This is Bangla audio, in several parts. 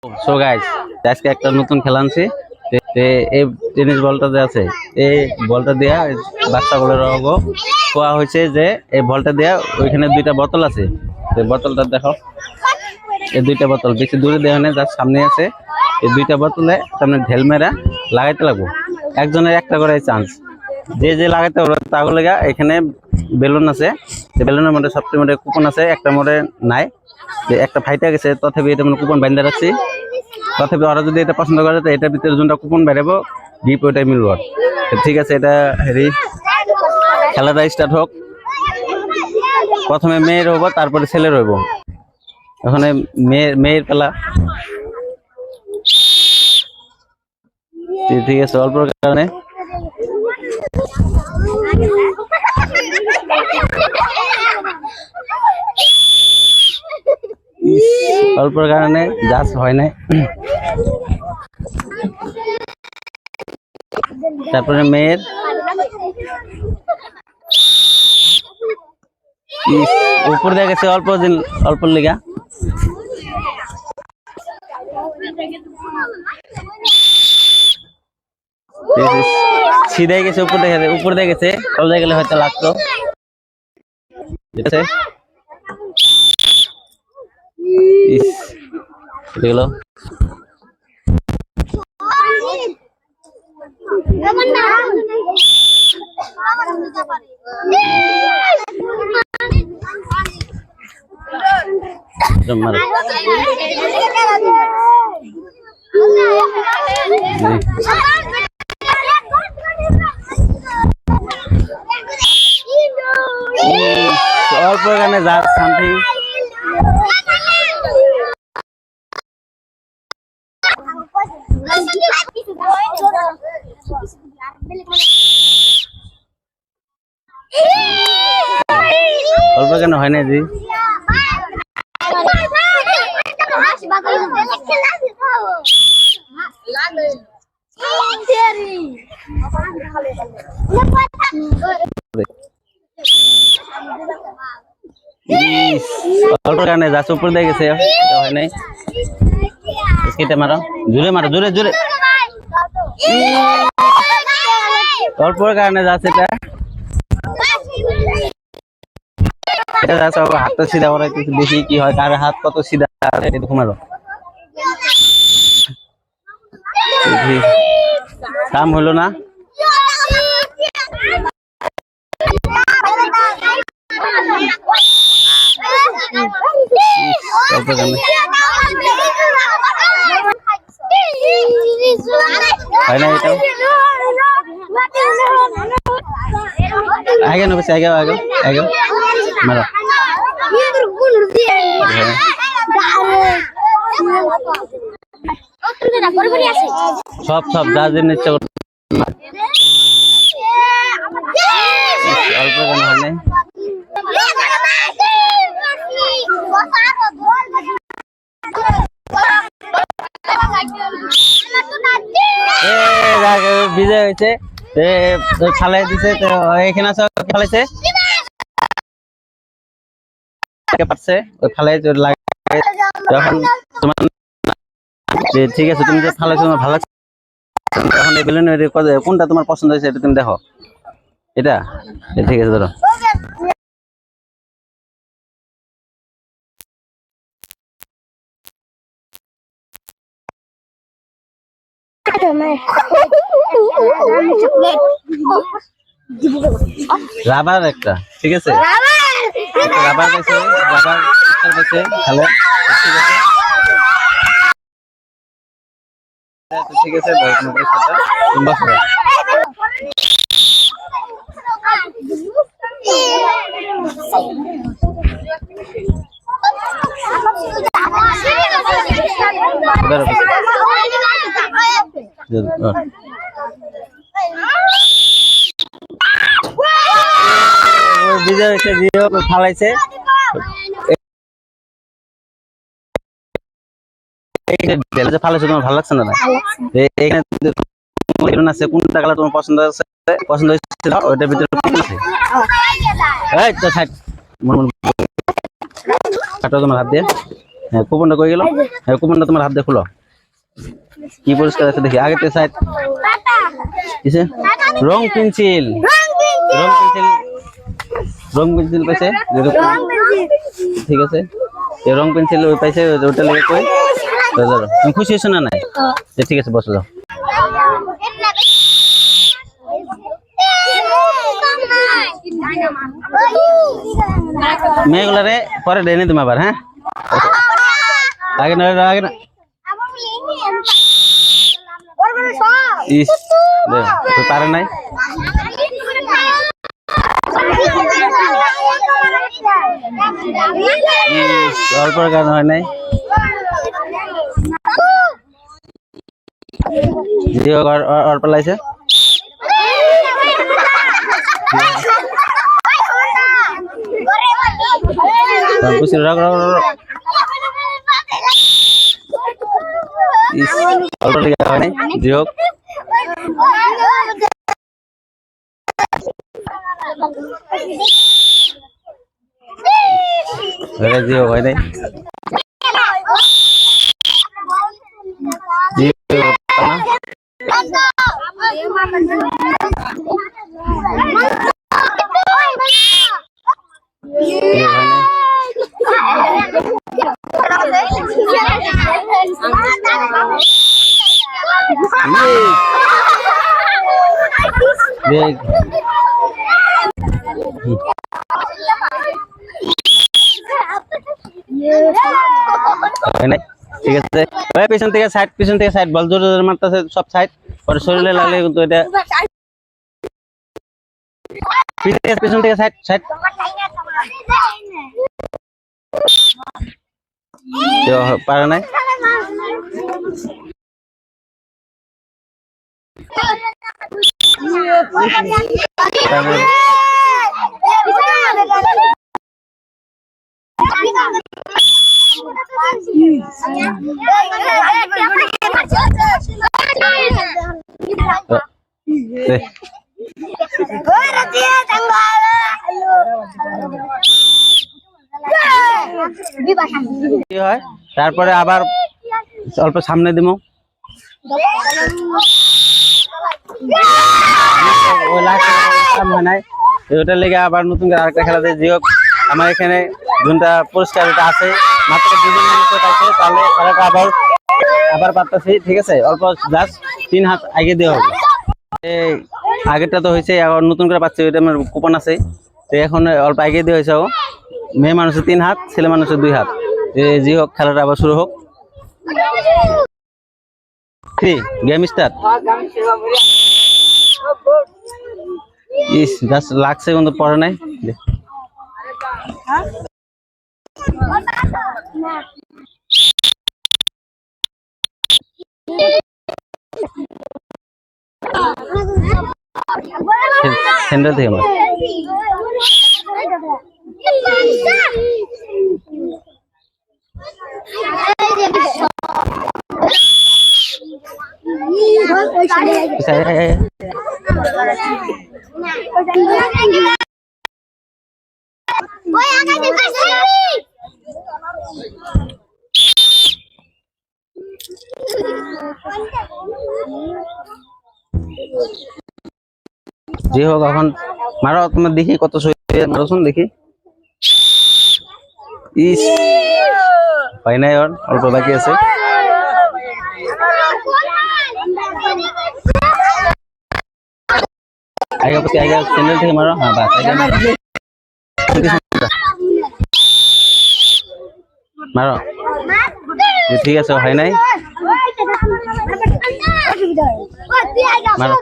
সো গাইস, আজকে একটা নতুন খেলা আনছি। এই টেনিস বলটা যে আছে, এই বলটা দিয়া বাচ্চাগুলো কোয়া হয়েছে যে এই বলটা দিয়া ওইখানে দুইটা বোতল আছে। এই বোতলটা দেখো, এই দুইটা বোতল বেশি দূরে দেওয়া নেই, যার সামনে আছে। এই দুইটা বোতলে সামনে ঢেল মেরা লাগাইতে লাগবো। একজনের একটা করে চান্স, যে যে লাগাইতে পারবে তাগুলো এখানে বেলুন আছে। বেলুনের মধ্যে সবচেয়ে মধ্যে কুপন আছে, একটা মধ্যে নাই। যে একটা ফাইটা গেছে, তথাপি এটা কুপন বাইন্দা রাখছি। তথাপি ওরা যদি এটা পছন্দ করে তো এটার ভিতরে যোনটা কুপন বেরাবো গিফট ওইটাই মিলবো। ঠিক আছে, এটা হেরি খেলাটা স্টার্ট হোক। প্রথমে মেয়ের হবো, তারপরে ছেলের হইব। ওখানে মেয়ের খেলা। ঠিক আছে, অল্প কারণে অল্পর কারণে জাজ হয় নাই। তারপরে মেয়ের উপর দিয়ে গেছে অল্প লিগা। সিধাই গেছে, উপর দিয়ে গেছে, সব গেলে হয়তো লাগতো। ঠিক আছে, গেল অল্প এখানে যা সামথিং। অল্প কেন হয় না জি? অল্প কারণে যা উপর দিয়ে গেছে, হয় নাই। কেটে মারো, জোরে মারো, জোরে জোরে। অল্প কারণে যাচ্ছে এটা যাচ্ছে। হাতটা সিধা করা কিছু দেখি কি হয়, কার হাত কত সিধা ঘুমালো। কাম হলো না। হয় না এটা আগে নবেছে, আগে আগে আগে মারো। সব সব যা জন্য ইচ্ছা করতে অল্প কেন হয় নাই। বিজয় হয়েছে, ফালাই দিছে। এখানে ফালাইছে, পারছে ওই ফালাই যখন তোমার। ঠিক আছে, তুমি যে ফালাইছো তোমার ভালো লাগছে। এখন এই বেলুন কোনটা তোমার পছন্দ হয়েছে এটা তুমি দেখো। এটা ঠিক আছে, ধরো। রাবার একটা, ঠিক আছে, রাবার গেছে, রাবার গেছে খেলে। ঠিক আছে, বিজয় হয়েছে, ফালাইছে। ফালাইছে, তোমার ভালো লাগছে না? এখানে আছে কোনটা কালার তোমার পছন্দ হয়েছিল ওইটার ভিতরে তোমার হাত দিয়ে হ্যাঁ কুপনটা কই গেল? হ্যাঁ কুপনটা তোমার হাত দিয়ে খুলো। কি পুরস্কার আছে দেখি আগে তে সাইড কিসে রং পেন্সিল পাইছে ঠিক আছে এই রং পেন্সিল ওই পাইছে ওটা লেগে কই ধরো তুমি খুশি হইছো না নাই ঠিক আছে বসো যাও মেয়েগুলারে পরে দেনে তুমি আবার হ্যাঁ আগে না ইস তো পারে নাই অল্প গান হয় নাই অল্প লাইছে জিও হয় নাই ঠিক আছে পিছন থেকে সাইড বল জোরে জোরে মারতেছে সব সাইড পরে শরীরে লাগলে কিন্তু এটা পিছন থেকে সাইড পারে নাই তারপরে আবার অল্প সামনে দিব ওটা লেগে আবার নতুন করে আরেকটা খেলা দেয় যে হোক আমার এখানে দুটা পুরস্কার আছে মাত্র 2 জন পাইছে তাহলে খেলাটা আবার পারতেছি ঠিক আছে অল্প জাস্ট 3 হাত আগে দেওয়া হবে আগেরটা তো হয়েছে আবার নতুন করে পাচ্ছি ওইটা আমার কুপন আছে তো এখন অল্প আগে দিয়ে হয়েছে মেয়ে মানুষের 3 হাত ছেলে মানুষের 2 হাত যে হোক খেলাটা আবার শুরু হোক গেম স্টার্ট ইস জাস্ট লাগছে কিন্তু পড়ে নাই সেন্টার থেকে আমরা যে হোক এখন মারো তোমার দেখি কত মারো শুন দেখি ইস হয় নাই ওর অল্প বাকি আছে আগে চ্যানেল থেকে মারো হ্যাঁ বাস মারো ঠিক আছে হয় নাই মারো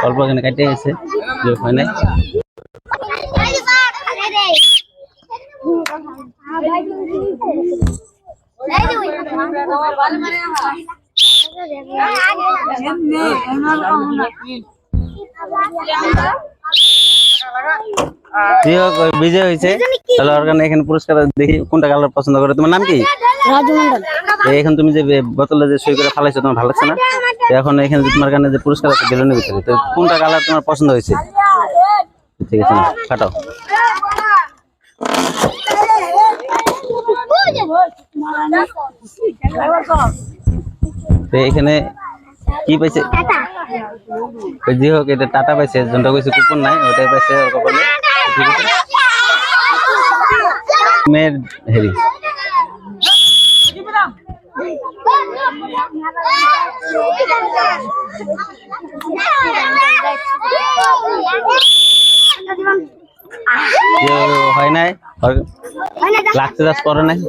অল্প এখানে কাটে গেছে হয় নাই যাই হোক ওই বিজয় হয়েছে। তাহলে ওর কারণে এখানে পুরস্কার দেখি কোনটা কালার পছন্দ করে। তোমার নাম কি? রাজু মন্ডল। এখন তুমি যে বোতলে যে সই করে ফালাইছো তোমার ভালো লাগছে না? তো এখন এখানে যে তোমার কারণে যে পুরস্কার আছে বেলুনের ভিতরে, তো কোনটা কালার তোমার পছন্দ হয়েছে? ঠিক আছে, না কাটাও। তো এখানে কি পাইছে? জি হোক, এটা টাটা পাইছে, যোনটা কইছে কুপন নাই ওটাই পাইছে ওর কপালে। ঠিক আছে, মেয়ের হেরি হয় নাই, লাগতে চাষ করে নাই।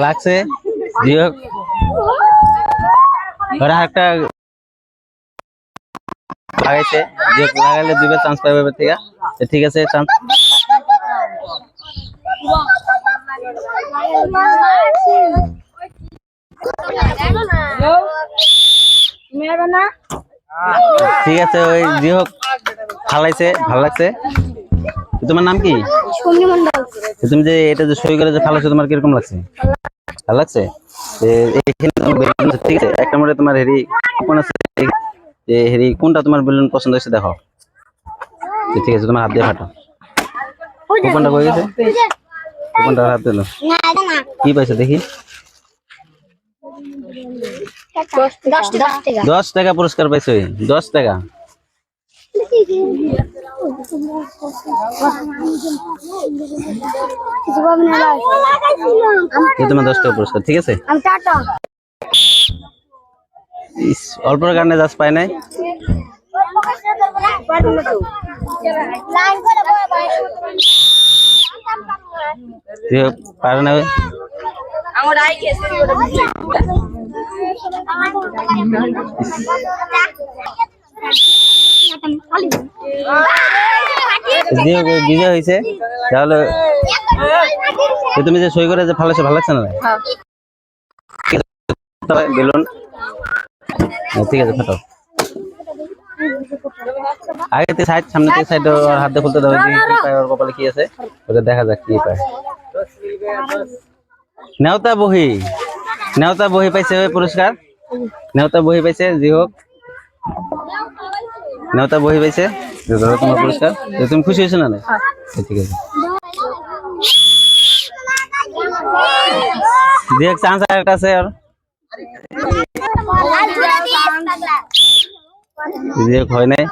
লাগছে জি হোক, ওরা একটা লাগাইছে, যে লাগাইলে দুইবে চান্স পাবে এবার থেকে। ঠিক আছে, চান্স ঠিক আছে। ওই জি হোক ফালাইছে, ভালো লাগছে। তোমার নাম কি? তুমি যে এটা যে সই করে যে ফালাইছো তোমার কিরকম লাগছে? ভালো লাগছে। ঠিক আছে, একটা মধ্যে তোমার হেরি কোন আছে, হেরি কোনটা তোমার বেলুন পছন্দ হয়েছে দেখো। ঠিক আছে, তোমার হাত দিয়ে ফাটো। কুপনটা কই গেছে? কুপনটা হাত দিল, কি পাইছো দেখি? 10 টাকা পুরস্কার পাইছো। 10 টাকা তোমার 10 টাকা পুরস্কার। ঠিক আছে, অল্পের কারণে জাজ পাই নাই। পারে না বিজয় হয়েছে। তাহলে তুমি যে সই করে যে ফালাইছো ভালো লাগছে না? বেলুন ঠিক আছে, ফাটাও। আগে সাইড, সামনে থেকে সাইড হাত দিয়ে খুলতে দেবে, কি পায় ওর কপালে কি আছে ওটা দেখা যাক কি পায়। নেওতা বহি, নেওতা বহি পাইছে ওই পুরস্কার, নেওতা বহি পাইছে। জি হোক, নেওতা বহি পাইছে, তোমার পুরস্কার। তুমি খুশি হয়েছো না? ঠিক আছে, জি হোক, চান্স একটা আছে আর জি হোক হয় নাই।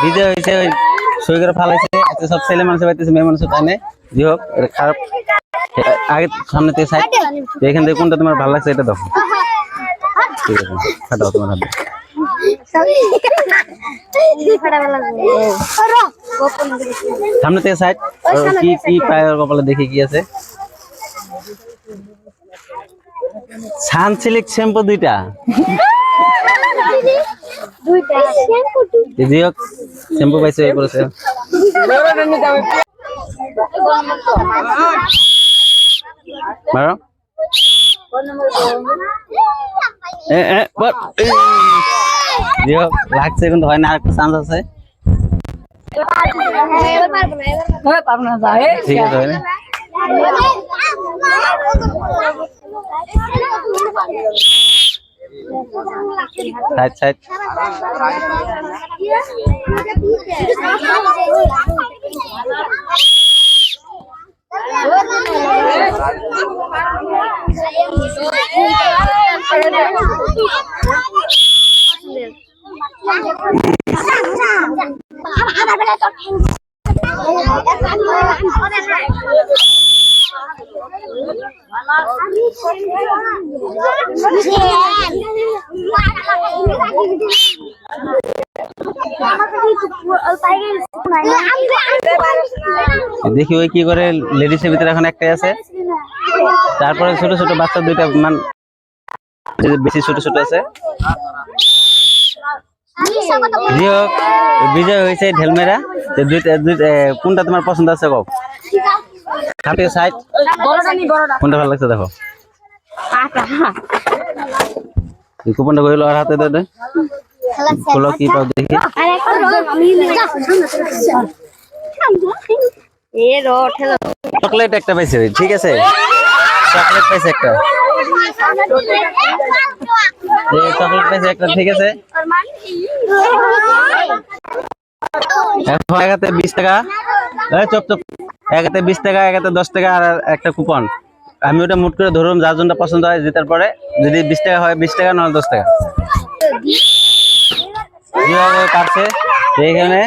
বিজয় হয়েছে, ওই সই করে ফালাইছে। সব ছেলে মানুষ পাইতেছে, মেয়ে মানুষ পায় নাই। জি হোক, এটা খারাপ। আগে সামনে থেকে সাইড, এখান থেকে কোনটা তোমার ভালো লাগছে এটা দেখো। ঠিক আছে, ফাটাও তোমার হাতে। সামনে থেকে সাইড, কি কি পায় ওর কপালে দেখি কি আছে। সানসিল্ক শ্যাম্পু দুইটা। জি হোক, শ্যাম্পু পাইছে এই পুরস্কার। মারো জি হোক, লাগছে কিন্তু হয় না, আরেকটা চান্স আছে। ঠিক আছে, হয় না। সাইড সাইড, দেখি ওই কি করে, লেডিসের ভিতরে এখন একটাই আছে, তারপরে ছোট ছোট বাচ্চা দুইটা, বেশি ছোট ছোট আছে। বিজয় হয়েছে ঢেলমেরা। কোনটা তোমার পছন্দ আছে কও? সাইড কোনটা ভালো লাগছে দেখো। কুপনটা কইলো আর হাতে দে, খোলো কি পাও দেখি। চকলেট একটা পাইছে, ঠিক আছে, চকলেট পাইছে একটা, চকলেট পাইছে একটা, ঠিক আছে। এক হাতে 20 টাকা, চপ চপ, এক হাতে 20 টাকা, এক হাতে 10 টাকা, আর একটা কুপন। আমি ওটা মুট করে ধরুন, যার জন্য পছন্দ হয় জেতার পরে, যদি 20 টাকা হয় 20 টাকা, নয় 10 টাকা। কাটছে এইখানে,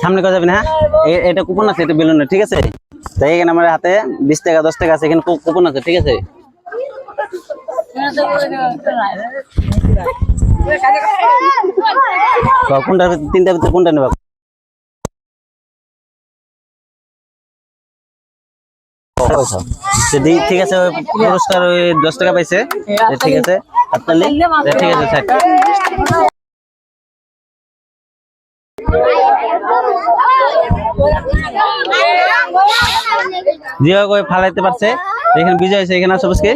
সামনে কথা যাবে না। হ্যাঁ, এটা কুপন আছে, এটা বেলুন, ঠিক আছে। তাই এখানে আমার হাতে 20 টাকা 10 টাকা আছে, এখানে কুপন আছে, ঠিক আছে। কোনটা, তিনটা ভিতরে কোনটা নেবা? ঠিক আছে, পুরস্কার ওই 10 টাকা পাইছে, ঠিক আছে। আপনার ঠিক আছে স্যার। যেভাবে ফালাইতে পারছে, এখানে বিজয় হয়েছে, এখানে আসো বসকে,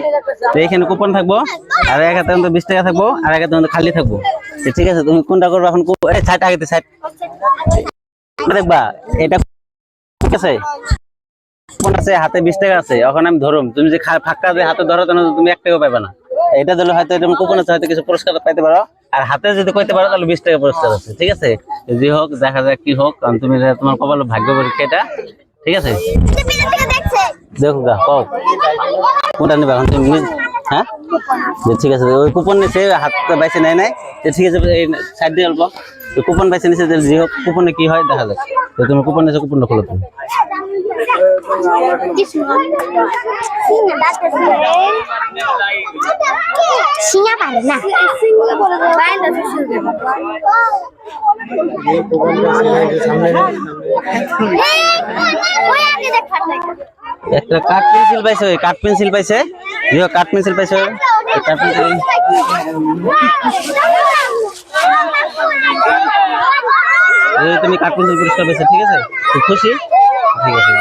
এখানে কুপন থাকবো, আর এক হাতে 20 টাকা থাকবো, আর এক হাতে খালি থাকবো, ঠিক আছে। তুমি কোনটা করবো এখন? সাইড আগে সাইড দেখবা, এটা ঠিক আছে। কুপন আছে, হাতে 20 টাকা আছে, এখন আমি ধরুম, তুমি যে ফাঁকা দিয়ে হাতে ধরো, তুমি 1 টাকা পাবে না। এটা দিলে হয়তো এরকম কুপন আছে, হয়তো কিছু পুরস্কার পাইতে পারো, আর হাতে যদি কইতে পারো তাহলে 20 টাকা পুরস্কার আছে, ঠিক আছে। যে হোক, দেখা যাক কি হোক, কারণ তুমি তোমার কপালে ভাগ্য পরীক্ষা এটা, ঠিক আছে। দেখো গা কও কোনটা নেবে এখন তুমি? হ্যাঁ, ঠিক আছে, ওই কুপন নিচে হাত বাইছে নেয় নাই, ঠিক আছে, সাইড দিয়ে অল্প কুপন বাইছে নিচে, যে হোক কুপনে কি হয় দেখা যাক। তুমি কুপন নিচে, কুপনটা খোলো তুমি। একটা কাঠ পেন্সিল পাইছে, কাঠ পেন্সিল পাইছে, কাঠ পেন্সিল পাইছে, কাঠ পেন্সিল। তুমি কাঠ পেন্সিল পুরস্কার পাইছো, ঠিক আছে, খুশি, ঠিক আছে।